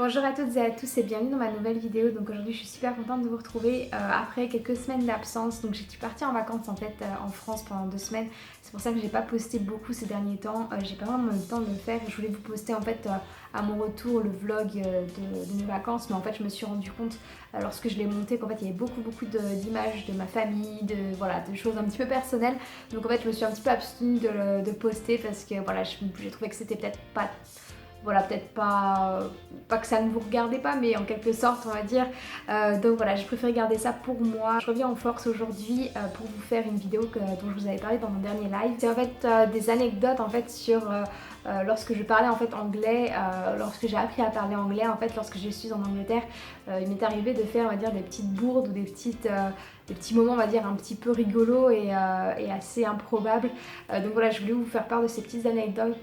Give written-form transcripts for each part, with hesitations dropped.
Bonjour à toutes et à tous et bienvenue dans ma nouvelle vidéo. Donc aujourd'hui je suis super contente de vous retrouver après quelques semaines d'absence. Donc j'étais partie en vacances en fait en France pendant 2 semaines. C'est pour ça que j'ai pas posté beaucoup ces derniers temps. J'ai pas vraiment eu le temps de le faire. Je voulais vous poster en fait à mon retour le vlog de mes vacances. Mais en fait je me suis rendu compte lorsque je l'ai monté qu'en fait il y avait beaucoup d'images de ma famille, de choses un petit peu personnelles. Donc en fait je me suis un petit peu abstenue de poster parce que voilà j'ai trouvé que c'était peut-être pas... Voilà, peut-être pas que ça ne vous regardait pas, mais en quelque sorte, on va dire. Donc voilà, j'ai préféré garder ça pour moi. Je reviens en force aujourd'hui pour vous faire une vidéo dont je vous avais parlé dans mon dernier live. C'est en fait des anecdotes en fait sur lorsque je parlais en fait anglais, lorsque j'ai appris à parler anglais en fait, lorsque je suis en Angleterre, il m'est arrivé de faire on va dire des petites bourdes ou des petits moments on va dire un petit peu rigolos et assez improbables. Donc voilà, je voulais vous faire part de ces petites anecdotes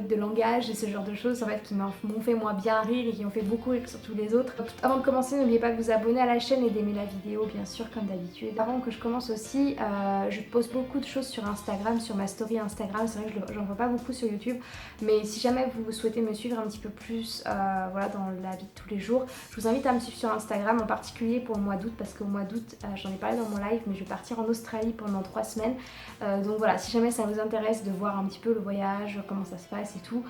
de langage et ce genre de choses en fait qui m'ont fait moi bien rire et qui ont fait beaucoup rire sur tous les autres. Avant de commencer, n'oubliez pas de vous abonner à la chaîne et d'aimer la vidéo bien sûr comme d'habitude. Avant que je commence aussi, je poste beaucoup de choses sur Instagram, sur ma story Instagram. C'est vrai que j'en vois pas beaucoup sur YouTube, mais si jamais vous souhaitez me suivre un petit peu plus voilà, dans la vie de tous les jours, je vous invite à me suivre sur Instagram, en particulier pour le mois d'août, parce qu'au mois d'août, j'en ai parlé dans mon live, mais je vais partir en Australie pendant 3 semaines. Donc voilà, si jamais ça vous intéresse de voir un petit peu le voyage, comment ça se passe et tout,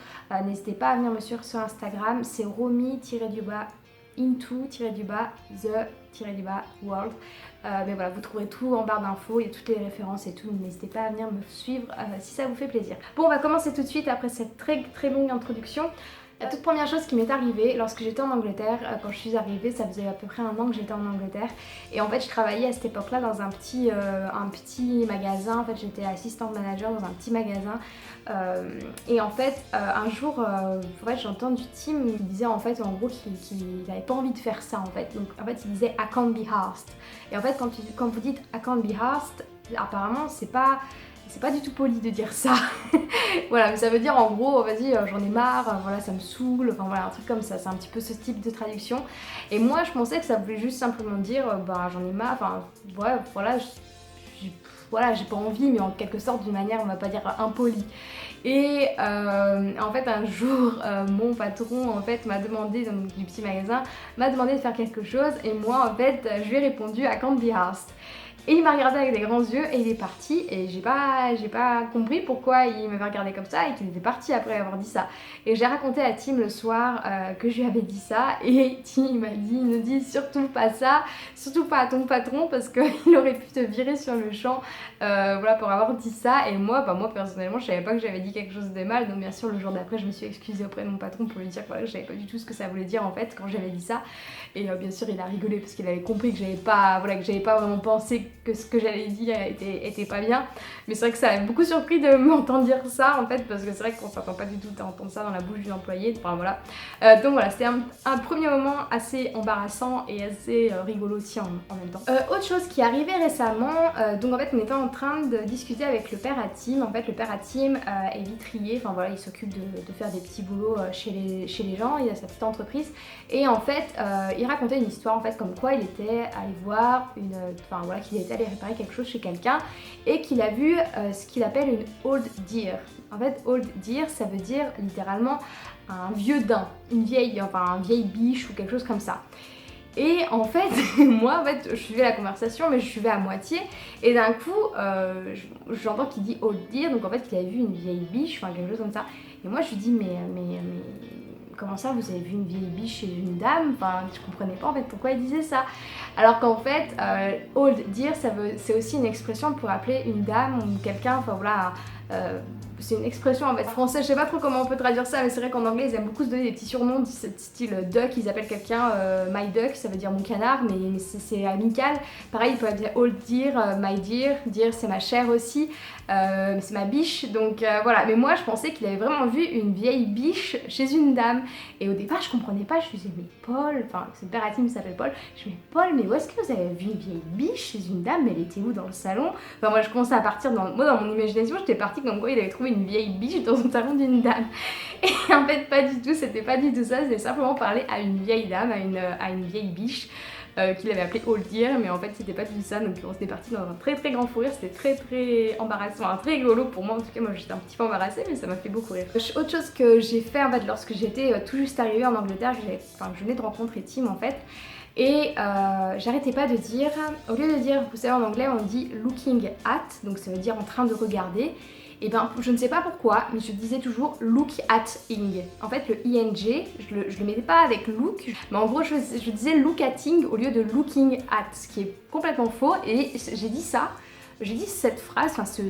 n'hésitez pas à venir me suivre sur Instagram. C'est romy-into-the-world. Mais voilà, vous trouverez tout en barre d'infos, il y a toutes les références et tout, donc n'hésitez pas à venir me suivre si ça vous fait plaisir. Bon, on va commencer tout de suite après cette très longue introduction. La toute première chose qui m'est arrivée lorsque j'étais en Angleterre, quand je suis arrivée, ça faisait à peu près 1 an que j'étais en Angleterre, et en fait je travaillais à cette époque là dans un petit magasin. En fait j'étais assistante manager dans un petit magasin, et en fait un jour en fait, j'ai entendu Tim, il disait en fait en gros qu'il n'avait pas envie de faire ça en fait. Donc en fait il disait I can't be arsed, et en fait quand vous dites I can't be arsed, apparemment c'est pas du tout poli de dire ça. Voilà, mais ça veut dire en gros, vas-y, j'en ai marre, voilà, ça me saoule, enfin voilà, un truc comme ça. C'est un petit peu ce type de traduction. Et moi, je pensais que ça voulait juste simplement dire, bah j'en ai marre, enfin, ouais, voilà, j'ai pas envie, mais en quelque sorte d'une manière, on va pas dire impolie. Et en fait un jour mon patron en fait m'a demandé, donc, du petit magasin, m'a demandé de faire quelque chose, et moi en fait je lui ai répondu I can't be arsed. Et il m'a regardé avec des grands yeux et il est parti, et j'ai pas compris pourquoi il m'avait regardé comme ça et qu'il était parti après avoir dit ça. Et j'ai raconté à Tim le soir que je lui avais dit ça, et Tim m'a dit ne dis surtout pas ça, surtout pas à ton patron, parce qu'il aurait pu te virer sur le champ voilà, pour avoir dit ça. Et moi personnellement je savais pas que j'avais dit quelque chose de mal, donc bien sûr le jour d'après je me suis excusée auprès de mon patron pour lui dire que je savais pas du tout ce que ça voulait dire en fait quand j'avais dit ça. Et bien sûr il a rigolé parce qu'il avait compris que j'avais pas vraiment pensé que ce que j'allais dire était pas bien. Mais c'est vrai que ça m'a beaucoup surpris de m'entendre dire ça en fait, parce que c'est vrai qu'on s'attend pas du tout à entendre ça dans la bouche d'une employée. Enfin voilà. Donc voilà, c'était un premier moment assez embarrassant et assez rigolo aussi en même temps. Autre chose qui est arrivée récemment, donc en fait on était en train de discuter avec le père à Tim. En fait le père à Tim est vitrier, enfin voilà, il s'occupe de faire des petits boulots chez les gens, il a sa petite entreprise, et en fait il racontait une histoire en fait comme quoi il était allé voir qu'il était allé réparer quelque chose chez quelqu'un et qu'il a vu ce qu'il appelle une old deer. En fait old deer ça veut dire littéralement un vieux daim, une vieille biche ou quelque chose comme ça. Et en fait, moi en fait, je suivais la conversation, mais je suivais à moitié, et d'un coup, j'entends qu'il dit old deer, donc en fait il avait vu une vieille biche, enfin quelque chose comme ça. Et moi je lui dis mais comment ça vous avez vu une vieille biche chez une dame? Enfin je comprenais pas en fait pourquoi il disait ça. Alors qu'en fait, old deer c'est aussi une expression pour appeler une dame ou quelqu'un, enfin voilà. C'est une expression en fait français, je sais pas trop comment on peut traduire ça, mais c'est vrai qu'en anglais ils aiment beaucoup se donner des petits surnoms style duck, ils appellent quelqu'un my duck, ça veut dire mon canard, mais c'est amical. Pareil, ils peuvent dire old deer, my dear, dear c'est ma chère aussi, c'est ma biche, donc voilà. Mais moi je pensais qu'il avait vraiment vu une vieille biche chez une dame, et au départ je comprenais pas, je me disais mais Paul, enfin c'est le père à Tim qui s'appelle Paul, je me dis Paul mais où est-ce que vous avez vu une vieille biche chez une dame, mais elle était où dans le salon? Enfin moi je commençais à partir dans mon imagination, j'étais partie comme quoi il avait trouvé une vieille biche dans le salon d'une dame. Et en fait pas du tout, c'était pas du tout ça, c'était simplement parler à une vieille dame, à une vieille biche. qu'il avait appelé All Dear, mais en fait c'était pas du tout ça, donc on s'était parti dans un très très grand fou rire, c'était très très embarrassant, très rigolo pour moi, en tout cas moi j'étais un petit peu embarrassée, mais ça m'a fait beaucoup rire. Autre chose que j'ai fait en fait lorsque j'étais tout juste arrivée en Angleterre, je venais de rencontrer Tim en fait, et j'arrêtais pas de dire, au lieu de dire, vous savez en anglais on dit looking at, donc ça veut dire en train de regarder, et ben je ne sais pas pourquoi, mais je disais toujours look at ing. En fait le ing, je le mettais pas avec look, mais en gros je disais look at ing au lieu de looking at, ce qui est complètement faux, et j'ai dit cette phrase, enfin ce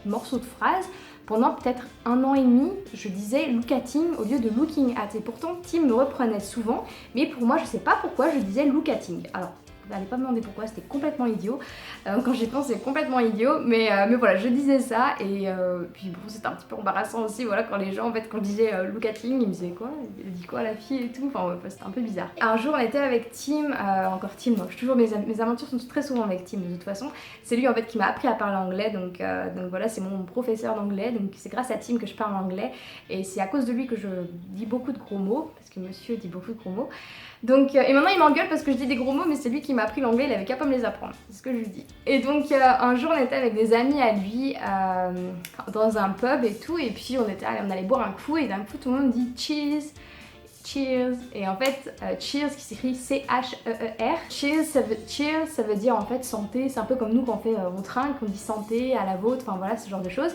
morceau de phrase, pendant peut-être 1 an et demi, je disais look at ing au lieu de looking at, et pourtant Tim me reprenait souvent, mais pour moi je sais pas pourquoi je disais look at ing. Alors n'allez pas me demander pourquoi, c'était complètement idiot. Quand j'y pense, c'est complètement idiot, mais voilà, je disais ça, et puis bon, c'était un petit peu embarrassant aussi, voilà, quand les gens, en fait, quand je disais look at ing, ils me disaient quoi, elle dit quoi la fille et tout, enfin ouais, c'était un peu bizarre. Un jour, on était avec Tim, encore Tim, donc mes aventures sont très souvent avec Tim de toute façon, c'est lui en fait qui m'a appris à parler anglais, donc voilà, c'est mon professeur d'anglais, donc c'est grâce à Tim que je parle anglais, et c'est à cause de lui que je dis beaucoup de gros mots, parce que monsieur dit beaucoup de gros mots. Donc, et maintenant il m'engueule parce que je dis des gros mots, mais c'est lui qui m'a appris l'anglais, il avait qu'à pas me les apprendre, c'est ce que je lui dis. Et donc un jour on était avec des amis à lui dans un pub et tout, et puis on allait boire un coup, et d'un coup tout le monde dit cheers, cheers, et en fait cheers qui s'écrit C-H-E-E-R, cheers ça veut dire en fait santé, c'est un peu comme nous quand on trinque, on dit santé à la vôtre, enfin voilà ce genre de choses,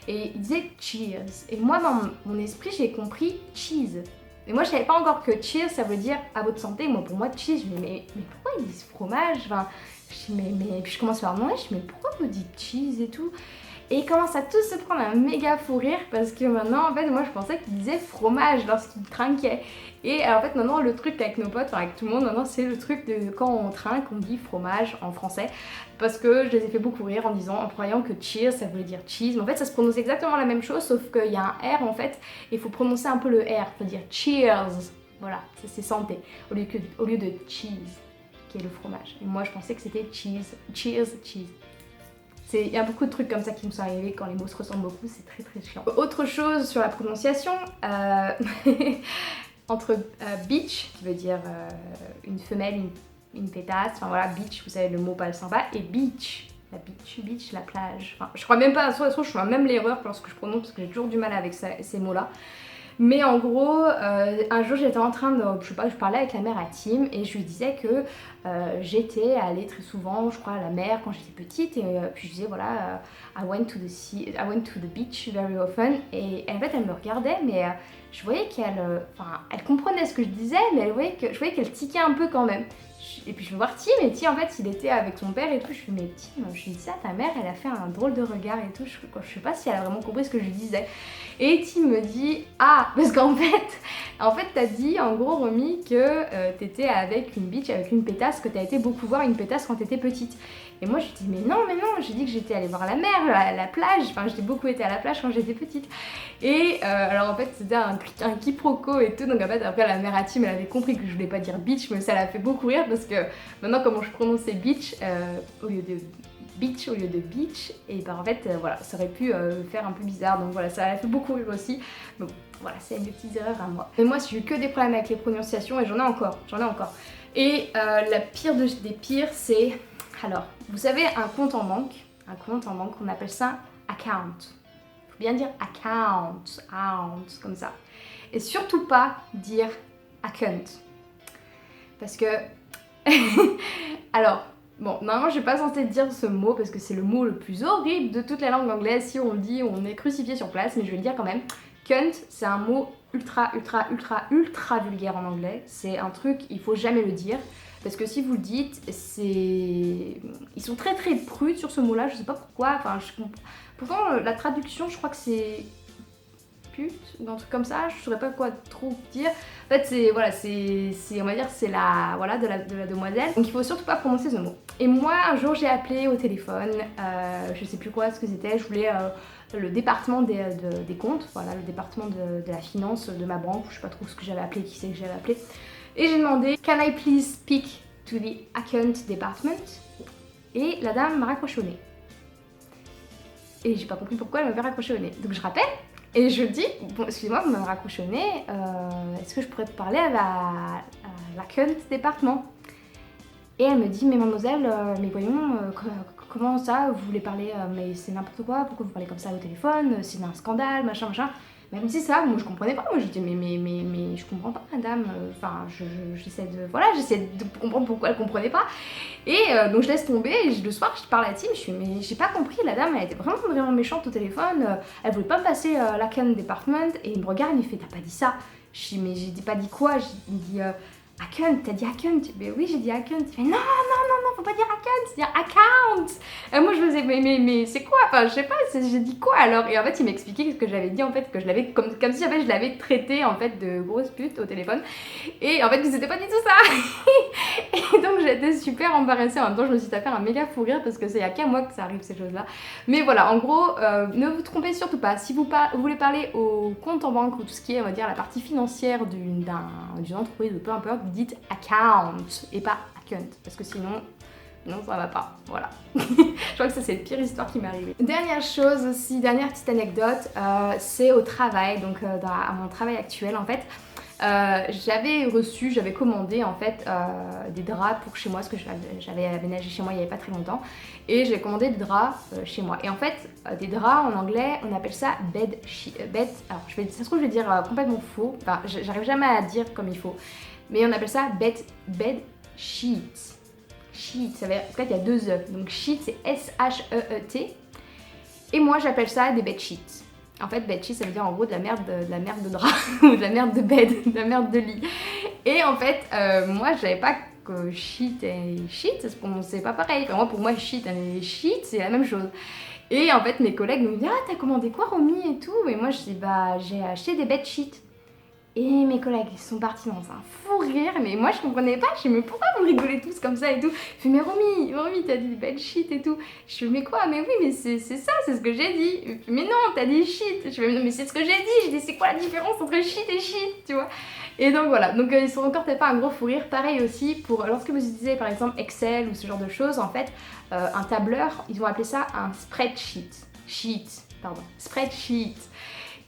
et il disait cheers, et moi dans mon esprit j'ai compris cheese. Mais moi je savais pas encore que cheers ça veut dire à votre santé. Moi pour moi cheese, je me dis mais pourquoi ils disent fromage, enfin, je dis, mais puis je commence à leur demander, je dis mais pourquoi vous dites cheese et tout. Et ils commencent à tous se prendre un méga fou rire parce que maintenant en fait moi je pensais qu'ils disaient fromage lorsqu'ils trinquaient. Et en fait maintenant le truc avec nos potes, enfin avec tout le monde maintenant, c'est le truc de quand on trinque on dit fromage en français, parce que je les ai fait beaucoup rire en croyant que cheers ça voulait dire cheese, mais en fait ça se prononce exactement la même chose sauf qu'il y a un R en fait, et il faut prononcer un peu le R, faut dire cheers, voilà, c'est santé, au lieu de cheese qui est le fromage. Et moi je pensais que c'était cheese, cheers, cheese. Il y a beaucoup de trucs comme ça qui me sont arrivés quand les mots se ressemblent beaucoup, c'est très très chiant. Autre chose sur la prononciation, entre beach, qui veut dire une femelle, une pétasse, enfin voilà, beach, vous savez le mot pas sympa, et beach, la beach, la plage. Enfin, je crois même pas, soit je fais même l'erreur lorsque je prononce parce que j'ai toujours du mal avec ces mots-là. Mais en gros, un jour j'étais en train de, je sais pas, je parlais avec la mère à Tim et je lui disais que j'étais allée très souvent, je crois, à la mer quand j'étais petite, et puis je disais voilà, I went to the beach very often, et en fait elle me regardait, mais je voyais elle comprenait ce que je disais, mais je voyais qu'elle tiquait un peu quand même. Et puis je vais voir Tim, et Tim en fait il était avec son père et tout, je lui dis mais Tim, je lui dis ça, ta mère elle a fait un drôle de regard et tout, je sais pas si elle a vraiment compris ce que je lui disais. Et Tim me dit ah, parce qu'en fait t'as dit en gros Romy que t'étais avec une bitch, avec une pétasse, que t'as été beaucoup voir une pétasse quand t'étais petite. Et moi je lui dis mais non, j'ai dit que j'étais allée voir la mer, la plage, enfin j'ai beaucoup été à la plage quand j'étais petite. Et alors en fait c'était un quiproquo et tout, donc en fait après la mère à Tim elle avait compris que je voulais pas dire bitch, mais ça l'a fait beaucoup rire parce que maintenant comment je prononçais bitch au lieu de beach, et ben en fait voilà, ça aurait pu faire un peu bizarre, donc voilà, ça l'a fait beaucoup rire aussi. Mais bon, voilà, c'est une petite erreur à moi. Mais moi j'ai eu que des problèmes avec les prononciations et j'en ai encore. Et la pire des pires, c'est, alors, vous savez un compte en banque, on appelle ça account. Faut bien dire account, comme ça. Et surtout pas dire account. Parce que, alors, bon, normalement je suis pas censée dire ce mot parce que c'est le mot le plus horrible de toute la langue anglaise. Si on le dit, on est crucifié sur place, mais je vais le dire quand même. Cunt, c'est un mot ultra vulgaire en anglais. C'est un truc, il faut jamais le dire. Parce que si vous le dites, ils sont très prudes sur ce mot-là, je sais pas pourquoi. Enfin, pourtant, la traduction, je crois que c'est pute ou un truc comme ça, je saurais pas quoi trop dire. En fait, on va dire, c'est de la demoiselle. Donc il faut surtout pas prononcer ce mot. Et moi, un jour, j'ai appelé au téléphone, je sais plus ce que c'était, je voulais le département des comptes, voilà, le département de la finance de ma banque, je sais pas trop ce que j'avais appelé, qui c'est que j'avais appelé. Et j'ai demandé Can I please speak to the account department? Et la dame m'a raccroché au nez. Et j'ai pas compris pourquoi elle m'avait raccroché au nez. Donc je rappelle et je dis bon, excusez-moi, vous m'avez raccroché au nez, est-ce que je pourrais parler à l'account department? Et elle me dit mais mademoiselle, mais voyons, comment ça, vous voulez parler, mais c'est n'importe quoi, pourquoi vous parlez comme ça au téléphone, c'est un scandale, machin machin. Mais elle me dit ça, moi je comprenais pas, moi je dis mais je comprends pas madame, enfin j'essaie de, voilà, j'essaie de comprendre pourquoi elle comprenait pas. Et donc je laisse tomber, et le soir je parle à Tim, je suis mais j'ai pas compris, la dame elle était vraiment méchante au téléphone, elle voulait pas me passer la canne department, et il me regarde, il me fait t'as pas dit ça. Je dis mais j'ai pas dit quoi, il me dit account, t'as dit account? Mais oui j'ai dit account. Il fait non, faut pas dire account, c'est dire account. Moi je faisais mais c'est quoi, enfin je sais pas, j'ai dit quoi alors? Et en fait il m'expliquait ce que j'avais dit en fait, que je l'avais comme si en fait, je l'avais traité en fait de grosse pute au téléphone, et en fait c'était pas du tout ça. Et donc j'étais super embarrassée, en même temps je me suis tapé un méga fou rire parce que c'est à qu'à moi que ça arrive ces choses là. Mais voilà, en gros ne vous trompez surtout pas, si vous voulez parler au compte en banque ou tout ce qui est on va dire la partie financière d'une entreprise ou peu importe, vous dites account et pas account, parce que sinon non ça va pas, voilà. Je crois que ça c'est la pire histoire qui m'est arrivée. Dernière chose aussi, dernière petite anecdote, c'est au travail, donc à mon travail actuel en fait. J'avais commandé en fait des draps pour chez moi, parce que j'avais aménagé chez moi il y avait pas très longtemps, et j'ai commandé des draps chez moi. Et en fait des draps en anglais on appelle ça bed sheet, alors ça se trouve je vais dire complètement faux, enfin j'arrive jamais à dire comme il faut, mais on appelle ça bed sheet. Sheet, ça veut dire, en fait il y a deux E, donc sheet c'est S-H-E-E-T, et moi j'appelle ça des bed sheets. En fait, bed sheet ça veut dire en gros de la merde de drap ou de la merde de bed, de la merde de lit. Et en fait, moi je savais pas que shit et shit, c'est pas pareil. Enfin, moi pour moi shit et shit c'est la même chose. Et en fait mes collègues me disent ah t'as commandé quoi Romy et tout, et moi je dis bah j'ai acheté des bed sheets. Et mes collègues sont partis dans un fou rire, mais moi je comprenais pas, je dis mais pourquoi vous rigolez tous comme ça et tout. Je fais mais Romy t'as dit bed sheet et tout. Je fais mais quoi, mais oui mais c'est ça, c'est ce que j'ai dit. Mais non t'as dit shit. Je fais mais c'est ce que j'ai dit, je dis c'est quoi la différence entre shit et shit, tu vois. Et donc voilà, donc ils sont encore peut-être pas un gros fou rire. Pareil aussi pour lorsque vous utilisez par exemple Excel ou ce genre de choses, en fait un tableur, ils vont appeler ça un spreadsheet. Spreadsheet.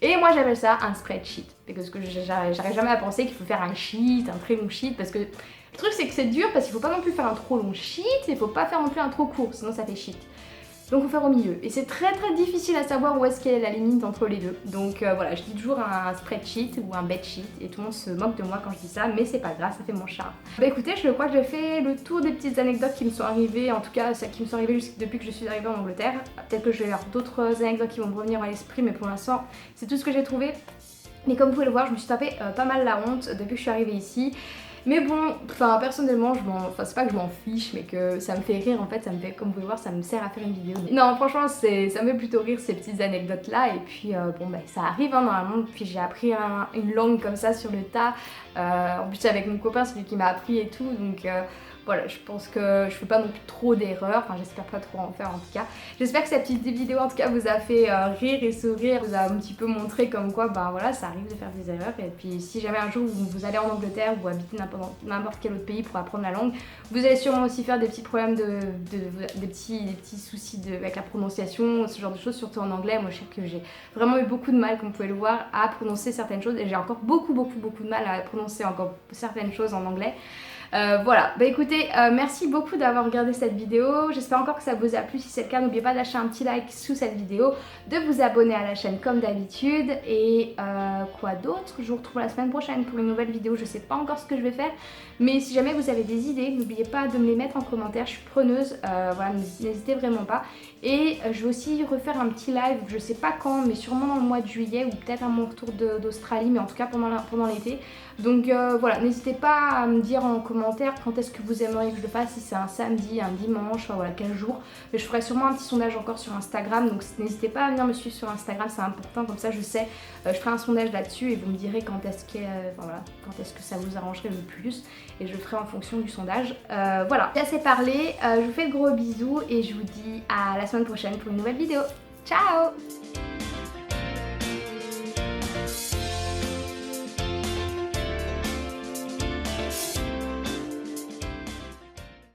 Et moi j'appelle ça un spreadsheet, parce que j'arrive jamais à penser qu'il faut faire un sheet, un très long sheet, parce que le truc c'est que c'est dur, parce qu'il faut pas non plus faire un trop long sheet, et il faut pas faire non plus un trop court, sinon ça fait sheet. Donc il faut faire au milieu, et c'est très difficile à savoir où est-ce qu'elle est la limite entre les deux. Donc voilà, je dis toujours un spreadsheet ou un bedsheet, et tout le monde se moque de moi quand je dis ça, mais c'est pas grave, ça fait mon charme. Bah écoutez, je crois que j'ai fait le tour des petites anecdotes qui me sont arrivées, en tout cas celles qui me sont arrivées depuis que je suis arrivée en Angleterre. Peut-être que je vais avoir d'autres anecdotes qui vont me revenir à l'esprit, mais pour l'instant c'est tout ce que j'ai trouvé. Mais comme vous pouvez le voir, je me suis tapé pas mal la honte depuis que je suis arrivée ici. Mais bon, enfin personnellement, c'est pas que je m'en fiche, mais que ça me fait rire en fait, ça me fait, comme vous pouvez voir, ça me sert à faire une vidéo. Non, franchement, ça me fait plutôt rire ces petites anecdotes là, et puis bon bah ça arrive hein, normalement, puis j'ai appris une langue comme ça sur le tas, en plus avec mon copain, c'est lui qui m'a appris et tout, donc voilà, je pense que je fais pas non plus trop d'erreurs, enfin j'espère pas trop en faire en tout cas. J'espère que cette petite vidéo en tout cas vous a fait rire et sourire, vous a un petit peu montré comme quoi ben voilà, ça arrive de faire des erreurs, et puis si jamais un jour vous allez en Angleterre ou vous habitez n'importe quel autre pays pour apprendre la langue, vous allez sûrement aussi faire des petits problèmes des petits soucis avec la prononciation, ce genre de choses, surtout en anglais. Moi je sais que j'ai vraiment eu beaucoup de mal, comme vous pouvez le voir, à prononcer certaines choses, et j'ai encore beaucoup de mal à prononcer encore certaines choses en anglais. Voilà, bah écoutez, merci beaucoup d'avoir regardé cette vidéo, j'espère encore que ça vous a plu. Si c'est le cas, n'oubliez pas de lâcher un petit like sous cette vidéo, de vous abonner à la chaîne comme d'habitude, et quoi d'autre, je vous retrouve la semaine prochaine pour une nouvelle vidéo. Je sais pas encore ce que je vais faire, mais si jamais vous avez des idées, n'oubliez pas de me les mettre en commentaire, je suis preneuse, voilà, n'hésitez vraiment pas. Et je vais aussi refaire un petit live, je sais pas quand, mais sûrement dans le mois de juillet, ou peut-être à mon retour d'Australie, mais en tout cas pendant l'été. Donc voilà, n'hésitez pas à me dire en commentaire quand est-ce que vous aimeriez que je le fasse, si c'est un samedi, un dimanche, enfin voilà, quel jour. Mais je ferai sûrement un petit sondage encore sur Instagram, donc n'hésitez pas à venir me suivre sur Instagram, c'est important, comme ça je sais. Je ferai un sondage là-dessus et vous me direz quand est-ce que ça vous arrangerait le plus, et je le ferai en fonction du sondage. Voilà, j'ai assez parlé, je vous fais de gros bisous et je vous dis à la semaine prochaine pour une nouvelle vidéo. Ciao!